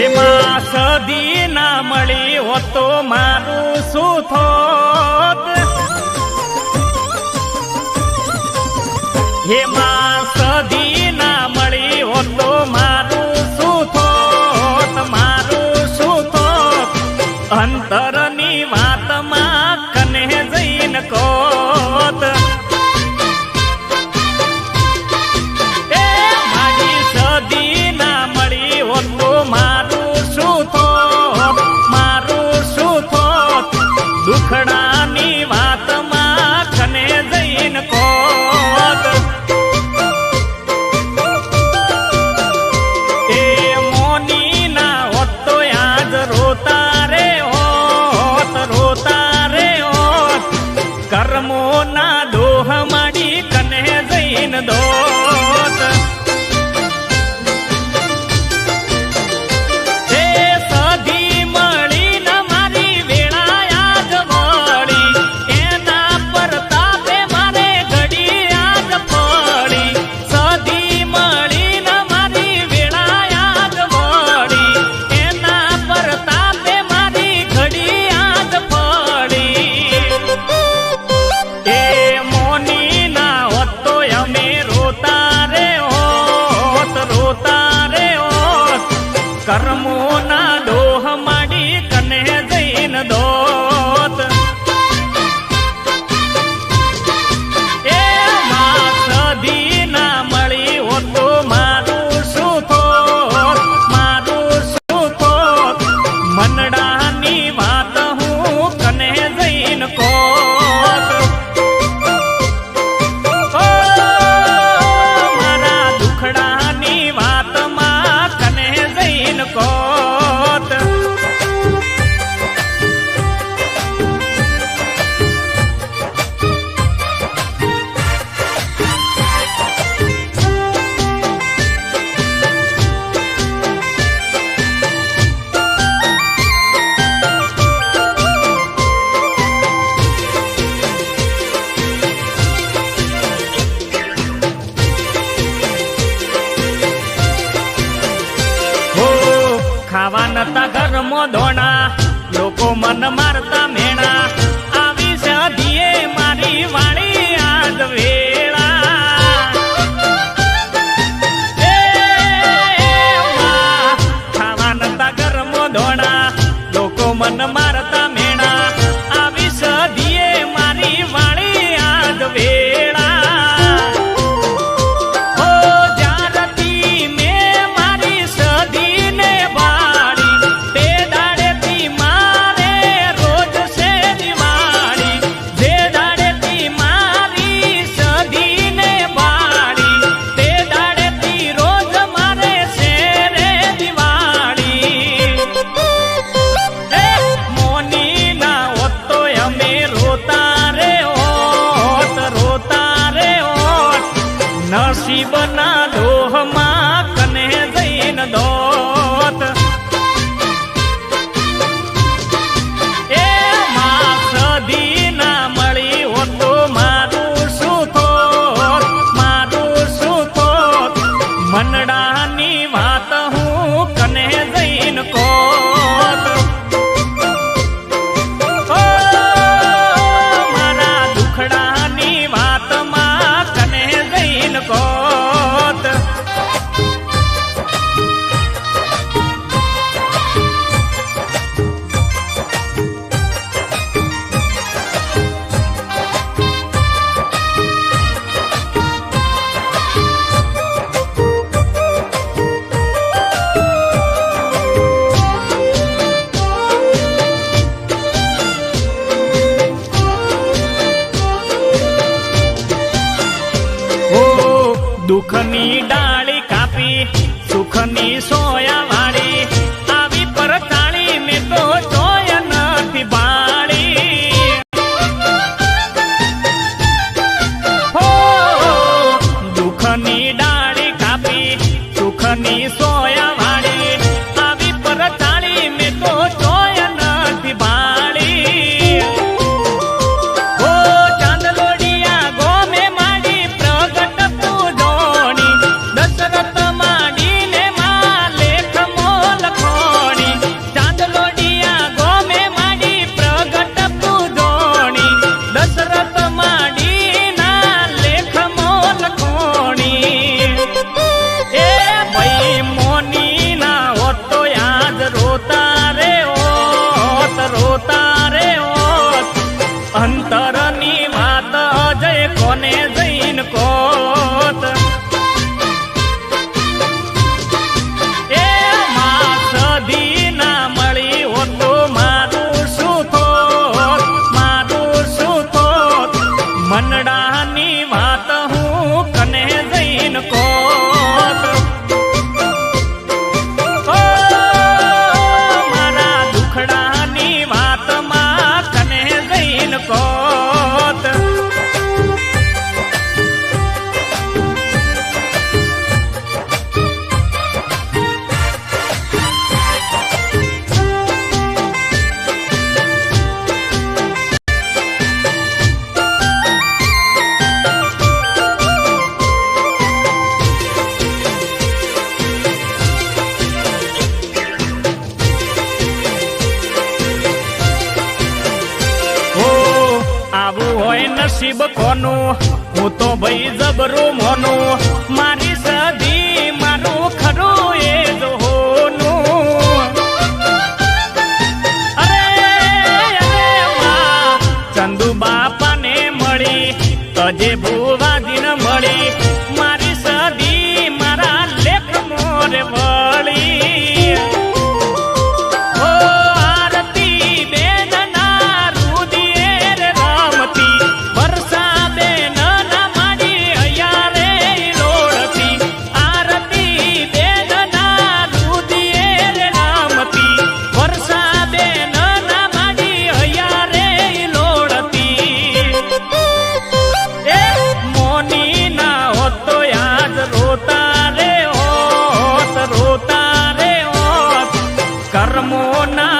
એમાં સદી ના મળી હોત તો મારું શું થોત? એમાં સદી ના મળી હોત તો મારું શું થોત? મારું શું થોત? અંતરની વાતમાં કને જઈને કોત. એ મારી સદી ના મળી હોત તો મારું શું થોત? મારું શું થોત? દુખડાની વાતમાં કને જઈને કોત. એ મોની ના હોત તો યાદ રોતા રે હોત, રોતા રે હોત. કર્મો ના દોહ માડી કને જઈને દોત. કર્મો ના દોહ માડી કને જઈને દોત. એ માં સદી ના મળી હોત તો મારું શું થોત? મારું શું થોત? મનડાની વાત હું કને જઈને કોત. મારા દુખડાની વાતમાં કને જઈને કોત. ખાવા નતા ઘરમાં ધોણા, લોકો મન મારતા મેણા. આવી સદીએ મારી વાળી યાદ વેળા. એ ખાવા નતા ઘરમાં ધોણા, લોકો મન મારતા મેણા. આવી સદીએ મારી વાળી યાદ વેળા. નસીબના દોહમાં કને જઈને દોત. એ માં સદી ના મળી હોત તો મારું શું થોત? મારું શું થોત? મનડાની વાત હું કને જઈને કોત. મારા દુખડાની વાતમાં કને જઈને કોત. દુઃખની ડાળી કાપી સુખની સોયા વાળી. નસીબ કોનું હું તો ભાઈ જબરું મોનું મારી સધી મારું ખરું એ જ હોનું અરે અરે વાહ ચંદુ બાપાને મળી તજે ભુવાજીને મળી મારી સધી મારા લેખ મોરે વળી ઓ આરતી બેન ના રુદિયે રે રમતી વર્ષા બેન ના મારી અયારે લોડતી આરતી બેન ના રુદિયે રે રમતી વર્ષા બેન ના મારી અયારે લોડતી એ મોની ના હોતો યાદ રોતા રે હોત કર્મો ના